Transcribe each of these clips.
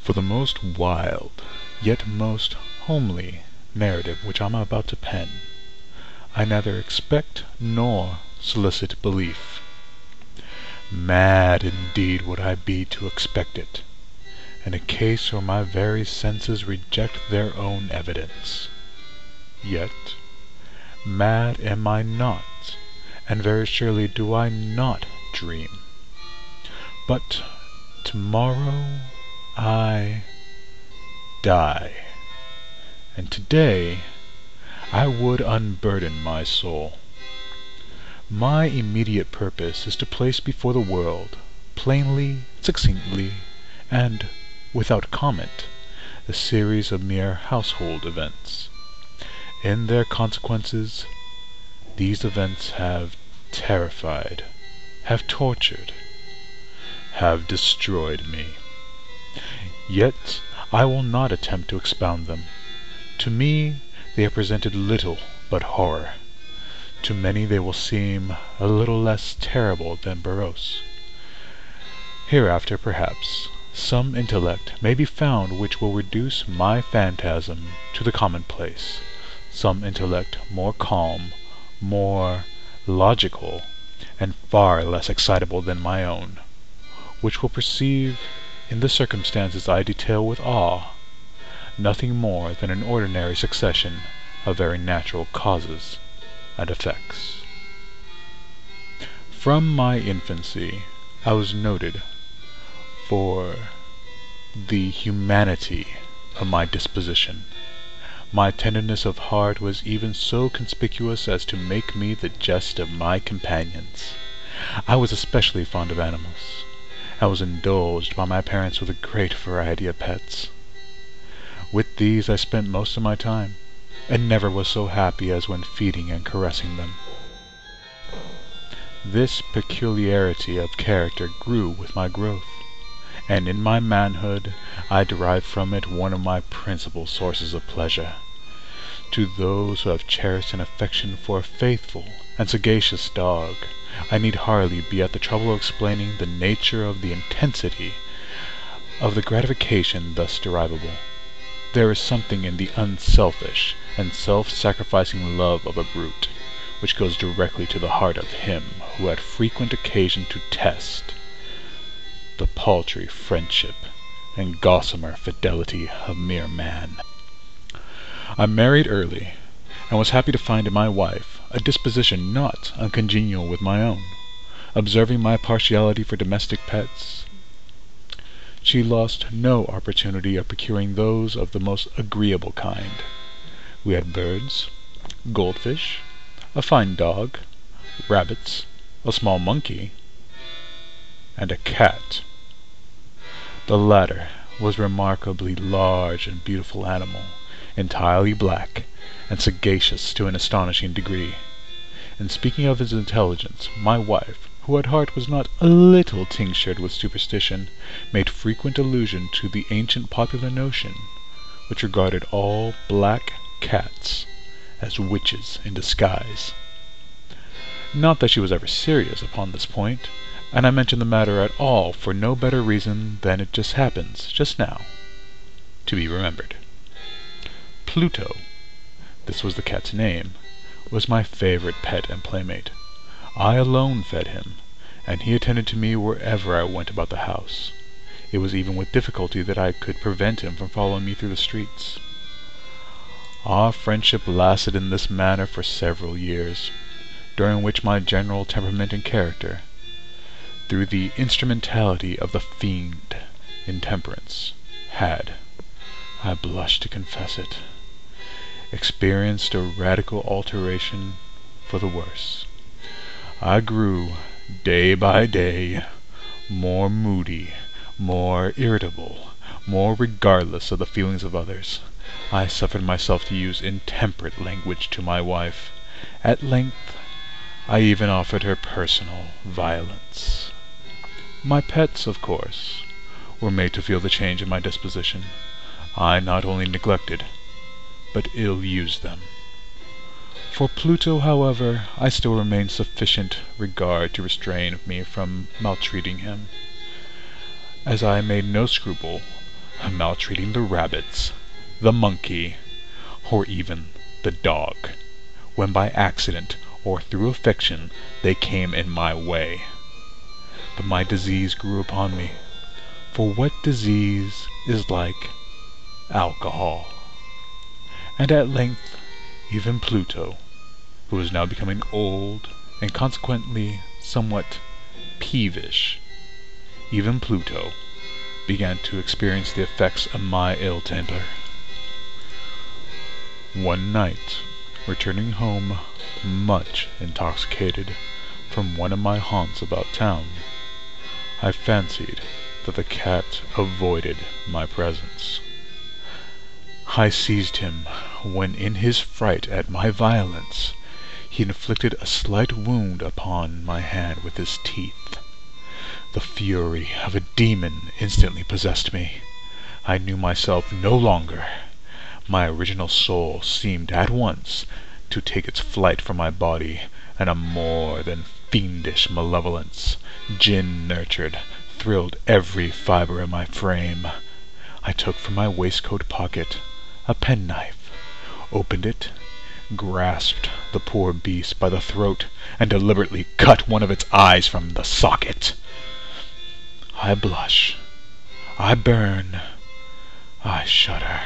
For the most wild, yet most homely narrative which I am about to pen, I neither expect nor solicit belief. Mad indeed would I be to expect it, in a case where my very senses reject their own evidence. Yet, mad am I not, and very surely do I not dream. But tomorrow I die, and today I would unburden my soul. My immediate purpose is to place before the world, plainly, succinctly, and without comment, a series of mere household events. In their consequences, these events have terrified, have tortured, have destroyed me. Yet I will not attempt to expound them. To me they have presented little but horror. To many they will seem a little less terrible than Barros. Hereafter, perhaps, some intellect may be found which will reduce my phantasm to the commonplace, some intellect more calm, more logical, and far less excitable than my own, which will perceive in the circumstances I detail with awe nothing more than an ordinary succession of very natural causes and effects. From my infancy I was noted for the humanity of my disposition. My tenderness of heart was even so conspicuous as to make me the jest of my companions. I was especially fond of animals. I was indulged by my parents with a great variety of pets. With these I spent most of my time, and never was so happy as when feeding and caressing them. This peculiarity of character grew with my growth, and in my manhood I derived from it one of my principal sources of pleasure. To those who have cherished an affection for a faithful and sagacious dog, I need hardly be at the trouble of explaining the nature of the intensity of the gratification thus derivable. There is something in the unselfish and self-sacrificing love of a brute, which goes directly to the heart of him who had frequent occasion to test the paltry friendship and gossamer fidelity of mere man. I married early, and was happy to find in my wife a disposition not uncongenial with my own. Observing my partiality for domestic pets, she lost no opportunity of procuring those of the most agreeable kind. We had birds, goldfish, a fine dog, rabbits, a small monkey, and a cat. The latter was a remarkably large and beautiful animal, entirely black, and sagacious to an astonishing degree. In speaking of his intelligence, my wife, who at heart was not a little tinctured with superstition, made frequent allusion to the ancient popular notion, which regarded all black cats as witches in disguise. Not that she was ever serious upon this point, and I mention the matter at all for no better reason than it just happens, just now, to be remembered. Pluto, this was the cat's name, was my favorite pet and playmate. I alone fed him, and he attended to me wherever I went about the house. It was even with difficulty that I could prevent him from following me through the streets. Our friendship lasted in this manner for several years, during which my general temperament and character, through the instrumentality of the fiend intemperance, had, I blush to confess it, experienced a radical alteration for the worse. I grew, day by day, more moody, more irritable, more regardless of the feelings of others. I suffered myself to use intemperate language to my wife. At length I even offered her personal violence. My pets, of course, were made to feel the change in my disposition. I not only neglected, but ill-used them. For Pluto, however, I still remained sufficient regard to restrain me from maltreating him, as I made no scruple maltreating the rabbits, the monkey, or even the dog, when by accident or through affection they came in my way. But my disease grew upon me, for what disease is like alcohol? And at length even Pluto, who was now becoming old and consequently somewhat peevish, even Pluto began to experience the effects of my ill temper. One night, returning home much intoxicated from one of my haunts about town, I fancied that the cat avoided my presence. I seized him, when in his fright at my violence, he inflicted a slight wound upon my hand with his teeth. The fury of a demon instantly possessed me. I knew myself no longer. My original soul seemed at once to take its flight from my body, and a more than fiendish malevolence, gin-nurtured, thrilled every fibre of my frame. I took from my waistcoat pocket a penknife, opened it, grasped the poor beast by the throat, and deliberately cut one of its eyes from the socket. I blush, I burn, I shudder,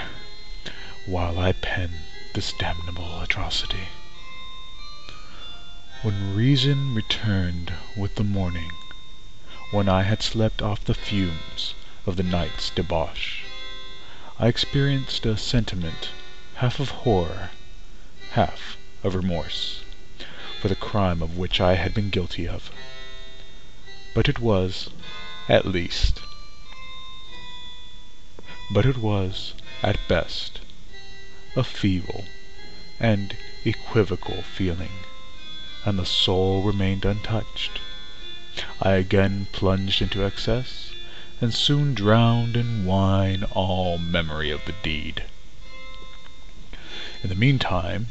while I pen this damnable atrocity. When reason returned with the morning, when I had slept off the fumes of the night's debauch, I experienced a sentiment half of horror, half of remorse, for the crime of which I had been guilty of. But it was, at best, a feeble and equivocal feeling, and the soul remained untouched. I again plunged into excess, and soon drowned in wine all memory of the deed. In the meantime,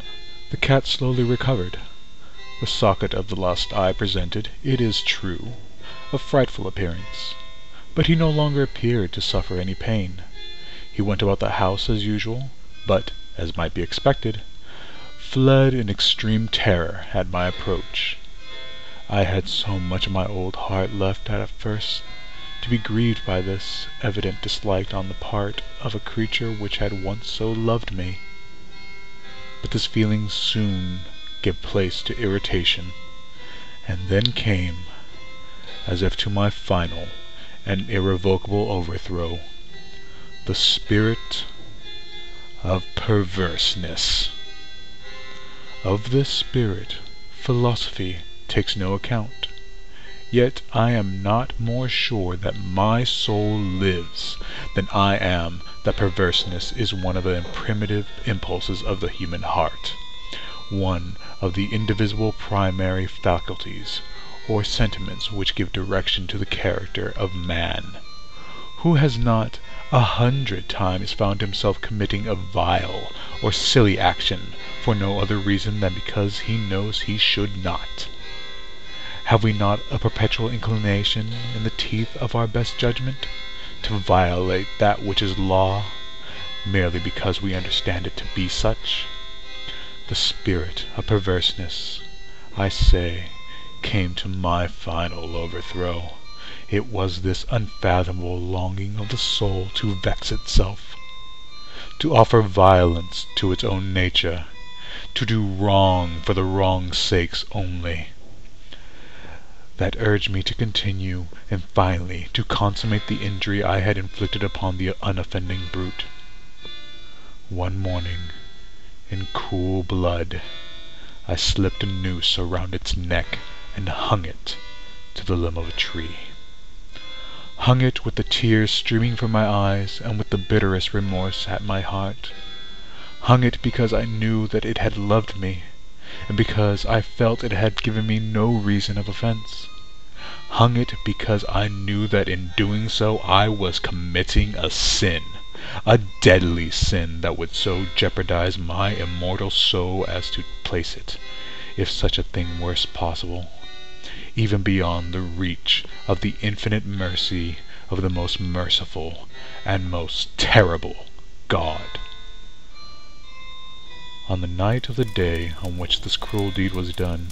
the cat slowly recovered. The socket of the lost eye presented, it is true, a frightful appearance, but he no longer appeared to suffer any pain. He went about the house as usual, but, as might be expected, fled in extreme terror at my approach. I had so much of my old heart left at first to be grieved by this evident dislike on the part of a creature which had once so loved me. But this feeling soon gave place to irritation, and then came, as if to my final and irrevocable overthrow, the spirit of perverseness. Of this spirit philosophy takes no account, yet I am not more sure that my soul lives than I am that perverseness is one of the primitive impulses of the human heart, one of the indivisible primary faculties or sentiments which give direction to the character of man. Who has not 100 times found himself committing a vile or silly action for no other reason than because he knows he should not? Have we not a perpetual inclination, in the teeth of our best judgment, to violate that which is law, merely because we understand it to be such? The spirit of perverseness, I say, came to my final overthrow. It was this unfathomable longing of the soul to vex itself, to offer violence to its own nature, to do wrong for the wrong's sake only, that urged me to continue, and finally to consummate the injury I had inflicted upon the unoffending brute. One morning, in cool blood, I slipped a noose around its neck and hung it to the limb of a tree. Hung it with the tears streaming from my eyes and with the bitterest remorse at my heart. Hung it because I knew that it had loved me, and because I felt it had given me no reason of offense. Hung it because I knew that in doing so I was committing a sin, a deadly sin that would so jeopardize my immortal soul as to place it, if such a thing were possible, even beyond the reach of the infinite mercy of the most merciful and most terrible God. On the night of the day on which this cruel deed was done,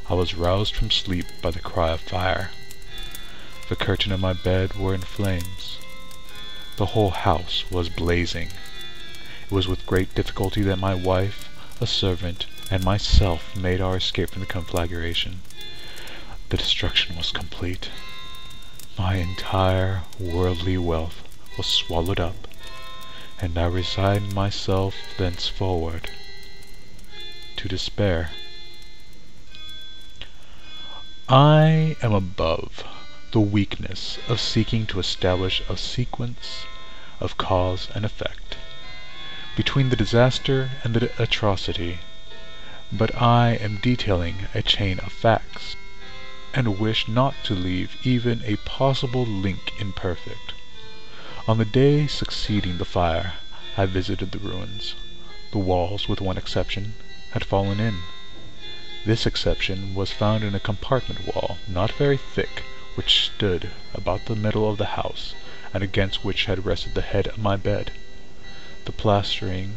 I was roused from sleep by the cry of fire. The curtain of my bed were in flames. The whole house was blazing. It was with great difficulty that my wife, a servant, and myself made our escape from the conflagration. The destruction was complete. My entire worldly wealth was swallowed up, and I resigned myself thenceforward to despair. I am above the weakness of seeking to establish a sequence of cause and effect between the disaster and the atrocity, but I am detailing a chain of facts, and wish not to leave even a possible link imperfect. On the day succeeding the fire, I visited the ruins. The walls, with one exception, had fallen in. This exception was found in a compartment wall, not very thick, which stood about the middle of the house, and against which had rested the head of my bed. The plastering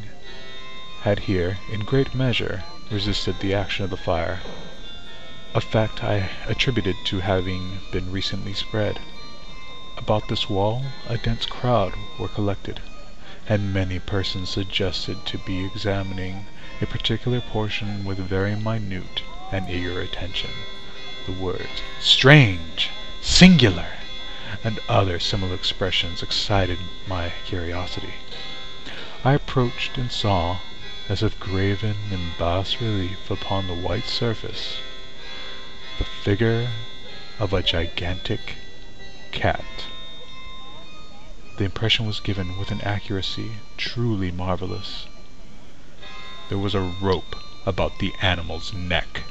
had here, in great measure, resisted the action of the fire, a fact I attributed to having been recently spread. About this wall a dense crowd were collected, and many persons suggested to be examining a particular portion with very minute and eager attention. The words "strange," "singular," and other similar expressions excited my curiosity. I approached and saw, as if graven in bas relief upon the white surface, the figure of a gigantic cat. The impression was given with an accuracy truly marvelous. There was a rope about the animal's neck.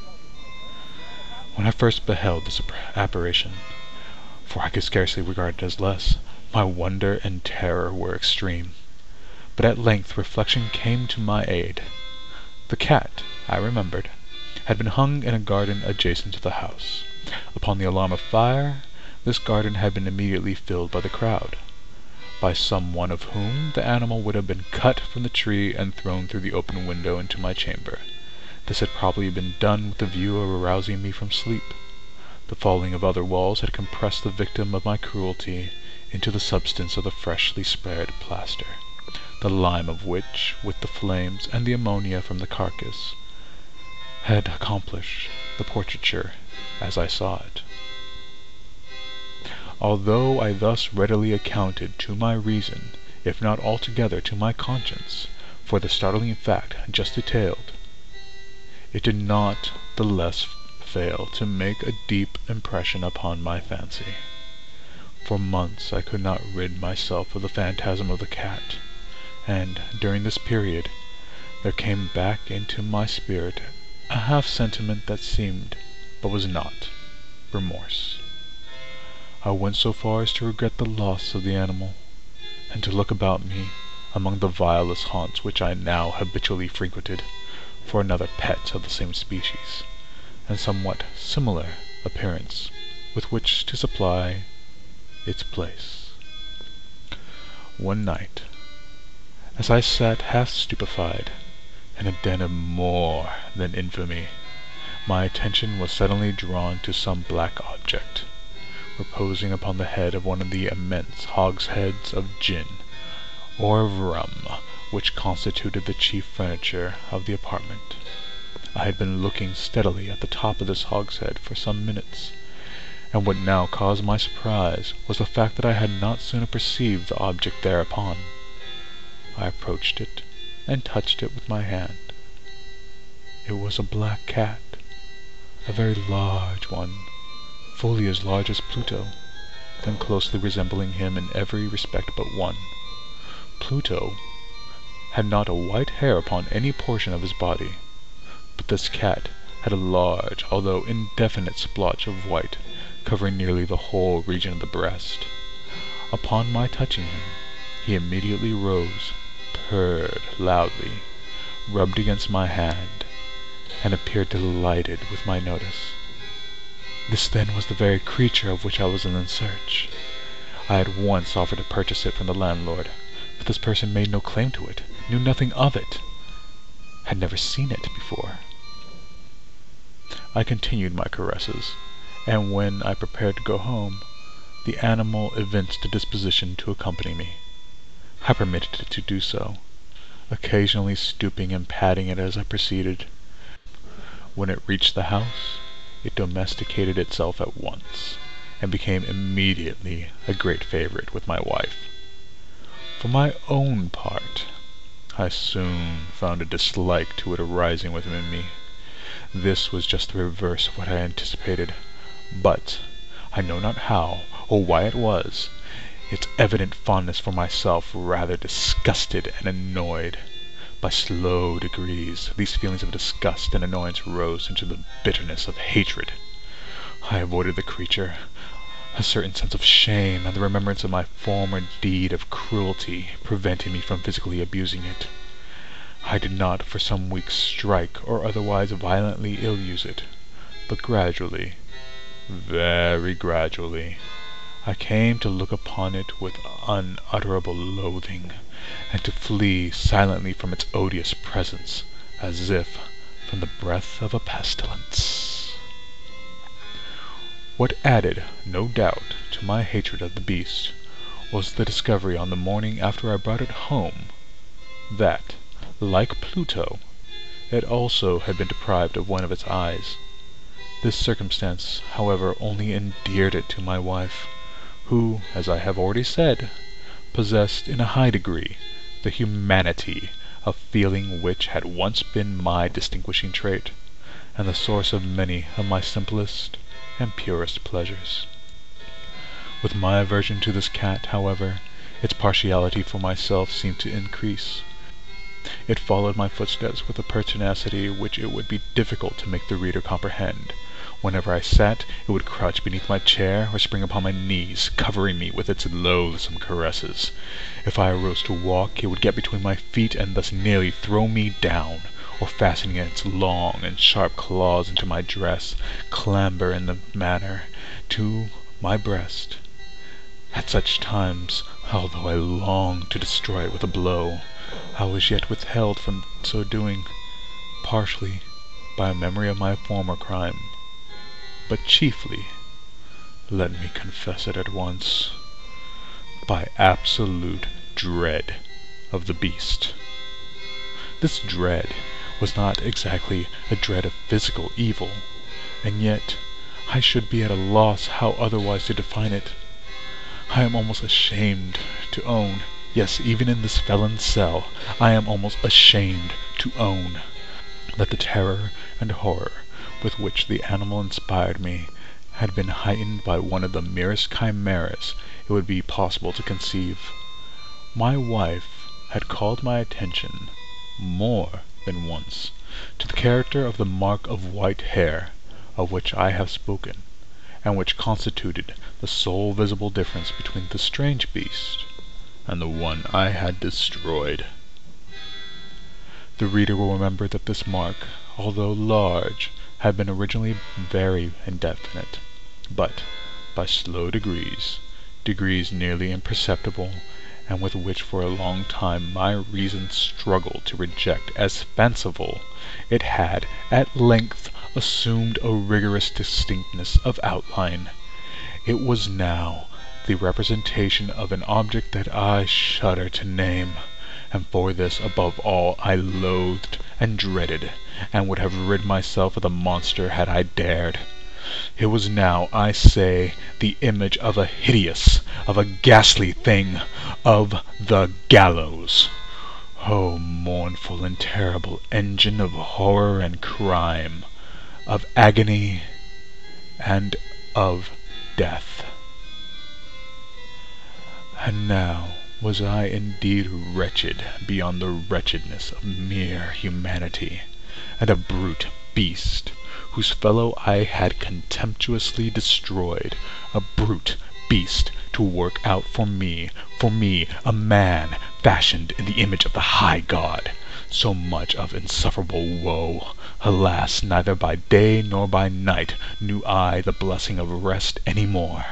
When I first beheld this apparition, for I could scarcely regard it as less, my wonder and terror were extreme. But at length reflection came to my aid. The cat, I remembered, had been hung in a garden adjacent to the house. Upon the alarm of fire, this garden had been immediately filled by the crowd, by some one of whom the animal would have been cut from the tree and thrown through the open window into my chamber. This had probably been done with the view of arousing me from sleep. The falling of other walls had compressed the victim of my cruelty into the substance of the freshly spread plaster, the lime of which, with the flames and the ammonia from the carcass, had accomplished the portraiture as I saw it. Although I thus readily accounted to my reason, if not altogether to my conscience, for the startling fact just detailed, it did not the less fail to make a deep impression upon my fancy. For months I could not rid myself of the phantasm of the cat, and, during this period, there came back into my spirit a half-sentiment that seemed, but was not, remorse. I went so far as to regret the loss of the animal, and to look about me, among the vilest haunts which I now habitually frequented, for another pet of the same species, and somewhat similar appearance, with which to supply its place. One night, as I sat half stupefied, in a den of more than infamy, my attention was suddenly drawn to some black object, reposing upon the head of one of the immense hogsheads of gin, or of rum, which constituted the chief furniture of the apartment. I had been looking steadily at the top of this hogshead for some minutes, and what now caused my surprise was the fact that I had not sooner perceived the object thereupon. I approached it, and touched it with my hand. It was a black cat, a very large one, fully as large as Pluto, and closely resembling him in every respect but one. Pluto had not a white hair upon any portion of his body, but this cat had a large, although indefinite splotch of white, covering nearly the whole region of the breast. Upon my touching him, he immediately rose, purred loudly, rubbed against my hand, and appeared delighted with my notice. This then was the very creature of which I was in search. I at once offered to purchase it from the landlord, but this person made no claim to it, knew nothing of it, had never seen it before. I continued my caresses, and when I prepared to go home, the animal evinced a disposition to accompany me. I permitted it to do so, occasionally stooping and patting it as I proceeded. When it reached the house, it domesticated itself at once, and became immediately a great favorite with my wife. For my own part, I soon found a dislike to it arising within me. This was just the reverse of what I anticipated, but I know not how or why it was, its evident fondness for myself rather disgusted and annoyed. By slow degrees, these feelings of disgust and annoyance rose into the bitterness of hatred. I avoided the creature, a certain sense of shame and the remembrance of my former deed of cruelty preventing me from physically abusing it. I did not for some weeks strike or otherwise violently ill-use it, but gradually, very gradually, I came to look upon it with unutterable loathing, and to flee silently from its odious presence, as if from the breath of a pestilence. What added, no doubt, to my hatred of the beast, was the discovery on the morning after I brought it home, that, like Pluto, it also had been deprived of one of its eyes. This circumstance, however, only endeared it to my wife, who, as I have already said, possessed in a high degree the humanity of feeling which had once been my distinguishing trait, and the source of many of my simplest and purest pleasures. With my aversion to this cat, however, its partiality for myself seemed to increase. It followed my footsteps with a pertinacity which it would be difficult to make the reader comprehend. Whenever I sat, it would crouch beneath my chair or spring upon my knees, covering me with its loathsome caresses. If I arose to walk, it would get between my feet and thus nearly throw me down, or fastening its long and sharp claws into my dress, clamber in the manner to my breast. At such times, although I longed to destroy it with a blow, I was yet withheld from so doing, partially by a memory of my former crime, but chiefly, let me confess it at once, by absolute dread of the beast. This dread was not exactly a dread of physical evil, and yet I should be at a loss how otherwise to define it. I am almost ashamed to own, yes, even in this felon's cell, I am almost ashamed to own, that the terror and horror with which the animal inspired me had been heightened by one of the merest chimeras it would be possible to conceive. My wife had called my attention, more than once, to the character of the mark of white hair, of which I have spoken, and which constituted the sole visible difference between the strange beast and the one I had destroyed. The reader will remember that this mark, although large, had been originally very indefinite, but by slow degrees nearly imperceptible, and with which for a long time my reason struggled to reject as fanciful, it had at length assumed a rigorous distinctness of outline. It was now the representation of an object that I shudder to name, and for this above all I loathed and dreaded, and would have rid myself of the monster had I dared. It was now, I say, the image of a hideous, of a ghastly thing, of the gallows. O mournful and terrible engine of horror and crime, of agony and of death! And now was I indeed wretched beyond the wretchedness of mere humanity, and a brute beast, whose fellow I had contemptuously destroyed, a brute beast to work out for me, a man fashioned in the image of the high God, so much of insufferable woe. Alas, neither by day nor by night knew I the blessing of rest any more,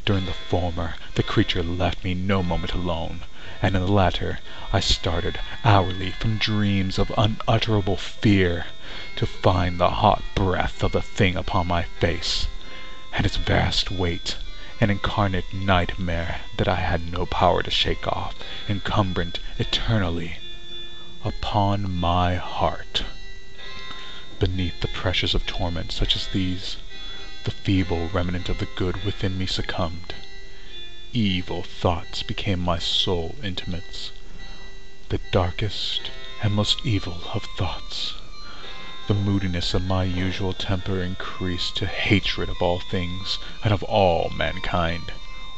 During the former, the creature left me no moment alone, and in the latter I started hourly from dreams of unutterable fear, to find the hot breath of the thing upon my face, and its vast weight, an incarnate nightmare that I had no power to shake off, incumbent eternally upon my heart. Beneath the pressures of torment such as these, the feeble remnant of the good within me succumbed. Evil thoughts became my sole intimates, the darkest and most evil of thoughts. The moodiness of my usual temper increased to hatred of all things and of all mankind,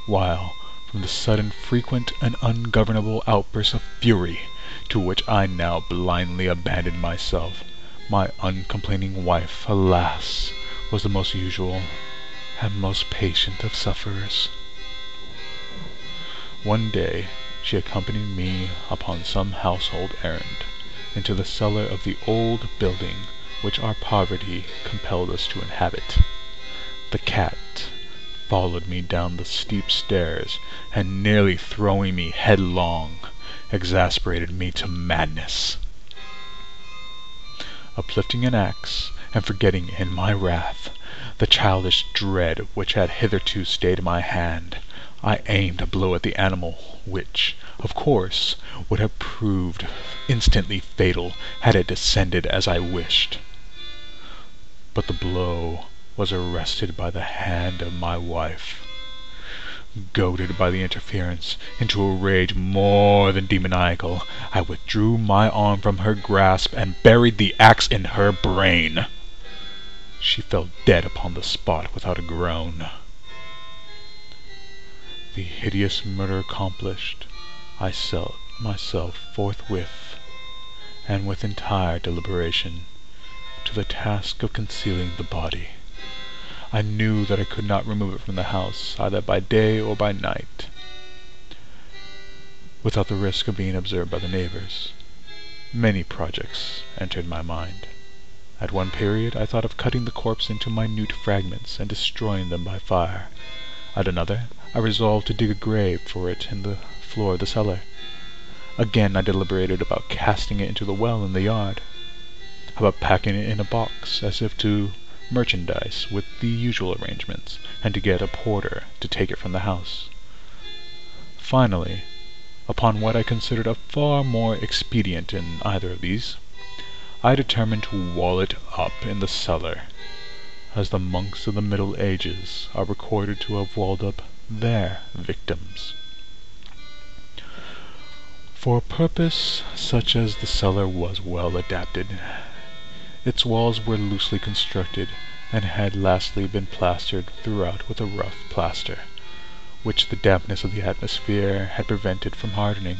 while, from the sudden, frequent, and ungovernable outbursts of fury to which I now blindly abandoned myself, my uncomplaining wife, alas, was the most usual and most patient of sufferers. One day she accompanied me upon some household errand into the cellar of the old building which our poverty compelled us to inhabit. The cat followed me down the steep stairs, and nearly throwing me headlong, exasperated me to madness. Uplifting an axe, and forgetting in my wrath the childish dread which had hitherto stayed my hand, I aimed a blow at the animal, which, of course, would have proved instantly fatal had it descended as I wished. But the blow was arrested by the hand of my wife. Goaded by the interference into a rage more than demoniacal, I withdrew my arm from her grasp and buried the axe in her brain. She fell dead upon the spot without a groan. The hideous murder accomplished, I set myself forthwith, and with entire deliberation, to the task of concealing the body. I knew that I could not remove it from the house, either by day or by night, without the risk of being observed by the neighbors. Many projects entered my mind. At one period I thought of cutting the corpse into minute fragments and destroying them by fire. At another I resolved to dig a grave for it in the floor of the cellar. Again I deliberated about casting it into the well in the yard, about packing it in a box as if to merchandise with the usual arrangements, and to get a porter to take it from the house. Finally, upon what I considered a far more expedient in either of these, I determined to wall it up in the cellar, as the monks of the Middle Ages are recorded to have walled up their victims. For a purpose such as the cellar was well adapted. Its walls were loosely constructed, and had lastly been plastered throughout with a rough plaster, which the dampness of the atmosphere had prevented from hardening.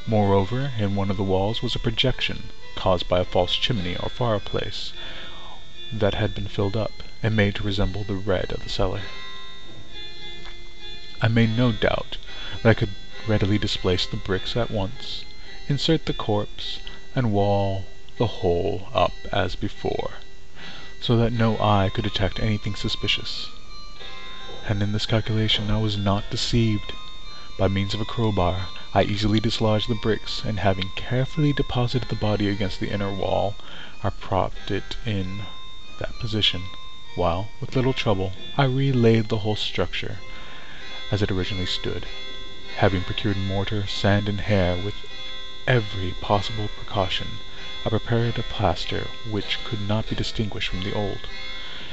Moreover, in one of the walls was a projection, caused by a false chimney or fireplace, that had been filled up, and made to resemble the red of the cellar. I made no doubt that I could readily displace the bricks at once, insert the corpse, and wall the whole up as before, so that no eye could detect anything suspicious. And in this calculation I was not deceived. By means of a crowbar I easily dislodged the bricks, and having carefully deposited the body against the inner wall, I propped it in that position, while, with little trouble, I relaid the whole structure as it originally stood, having procured mortar, sand, and hair. With every possible precaution I prepared a plaster which could not be distinguished from the old,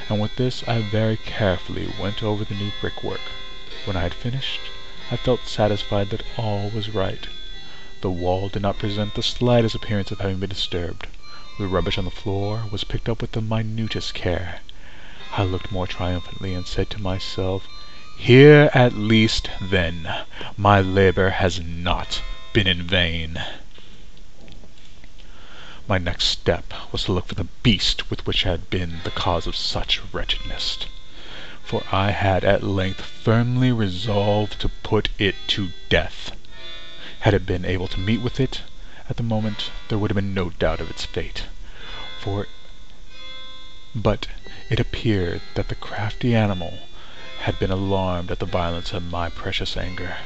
and with this I very carefully went over the new brickwork. When I had finished, I felt satisfied that all was right. The wall did not present the slightest appearance of having been disturbed. The rubbish on the floor was picked up with the minutest care. I looked more triumphantly, and said to myself, "Here at least, then, my labor has not been in vain." My next step was to look for the beast which had been the cause of such wretchedness, for I had at length firmly resolved to put it to death. Had it been able to meet with it at the moment, there would have been no doubt of its fate, but it appeared that the crafty animal had been alarmed at the violence of my precious anger,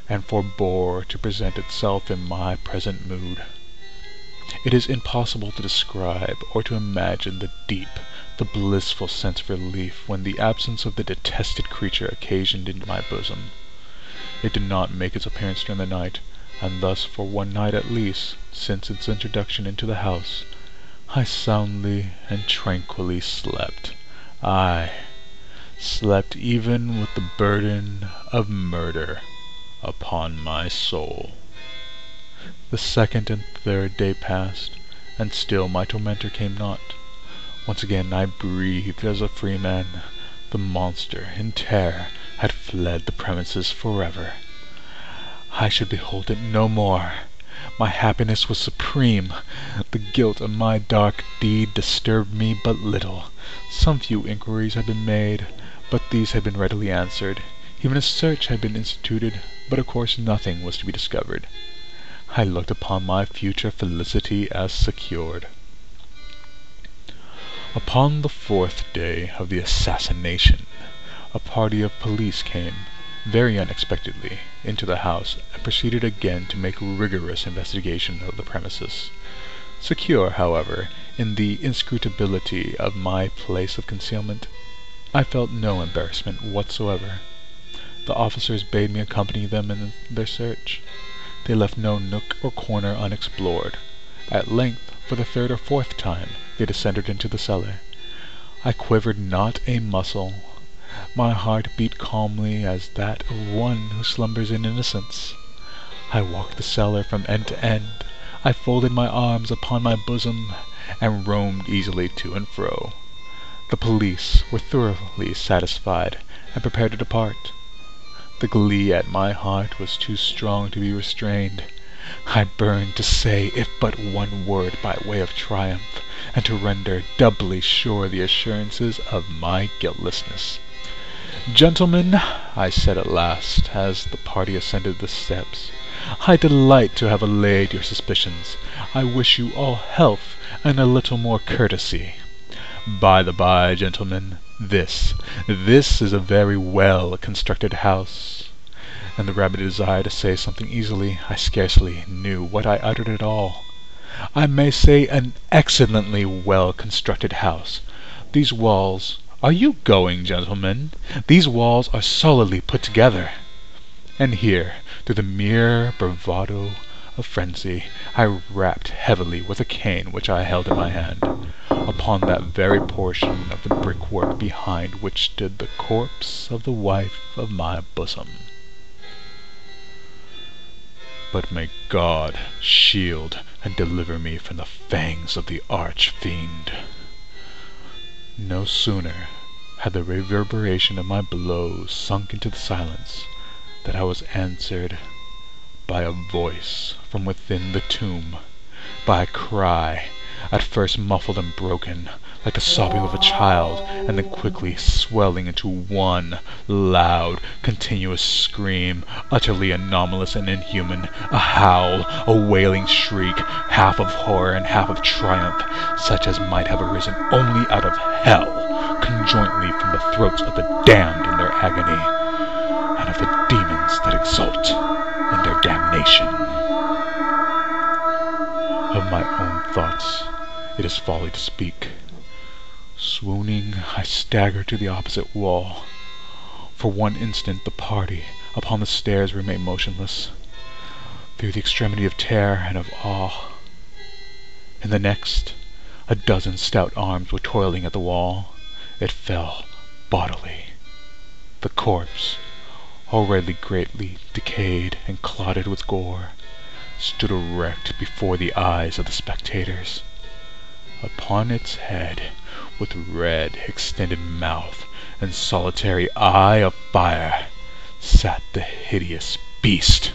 and forbore to present itself in my present mood. It is impossible to describe or to imagine the deep, the blissful sense of relief when the absence of the detested creature occasioned in my bosom. It did not make its appearance during the night, and thus for one night at least, since its introduction into the house, I soundly and tranquilly slept. I slept even with the burden of murder upon my soul. The second and third day passed, and still my tormentor came not. Once again I breathed as a free man. The monster, in terror, had fled the premises forever. I should behold it no more. My happiness was supreme. The guilt of my dark deed disturbed me but little. Some few inquiries had been made, but these had been readily answered. Even a search had been instituted, but of course nothing was to be discovered. I looked upon my future felicity as secured. Upon the fourth day of the assassination, a party of police came, very unexpectedly, into the house, and proceeded again to make rigorous investigation of the premises. Secure, however, in the inscrutability of my place of concealment, I felt no embarrassment whatsoever. The officers bade me accompany them in their search. They left no nook or corner unexplored. At length, for the third or fourth time, they descended into the cellar. I quivered not a muscle. My heart beat calmly as that of one who slumbers in innocence. I walked the cellar from end to end. I folded my arms upon my bosom, and roamed easily to and fro. The police were thoroughly satisfied, and prepared to depart. The glee at my heart was too strong to be restrained. I burned to say if but one word by way of triumph, and to render doubly sure the assurances of my guiltlessness. "Gentlemen," I said at last, as the party ascended the steps, "I delight to have allayed your suspicions. I wish you all health and a little more courtesy. By the by, gentlemen, this is a very well-constructed house." And the rabid desire to say something easily, I scarcely knew what I uttered at all. "I may say an excellently well-constructed house. These walls— Are you going, gentlemen? These walls are solidly put together." And here, through the mere bravado of frenzy, I rapped heavily with a cane which I held in my hand, upon that very portion of the brickwork behind which stood the corpse of the wife of my bosom. But may God shield and deliver me from the fangs of the arch-fiend. No sooner had the reverberation of my blows sunk into the silence than I was answered by a voice from within the tomb, by a cry, at first muffled and broken, like the sobbing of a child, and then quickly swelling into one loud, continuous scream, utterly anomalous and inhuman, a howl, a wailing shriek, half of horror and half of triumph, such as might have arisen only out of hell, conjointly from the throats of the damned in their agony, and of the demons that exult in their damnation. Of my own thoughts it is folly to speak. Swooning, I staggered to the opposite wall. For one instant the party upon the stairs remained motionless, through the extremity of terror and of awe. In the next, a dozen stout arms were toiling at the wall. It fell bodily. The corpse, already greatly decayed and clotted with gore, stood erect before the eyes of the spectators. Upon its head, with red extended mouth and solitary eye of fire, sat the hideous beast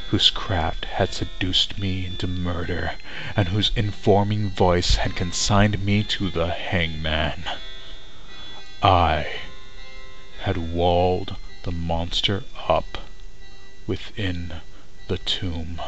whose craft had seduced me into murder, and whose informing voice had consigned me to the hangman. I had walled the monster up within the tomb.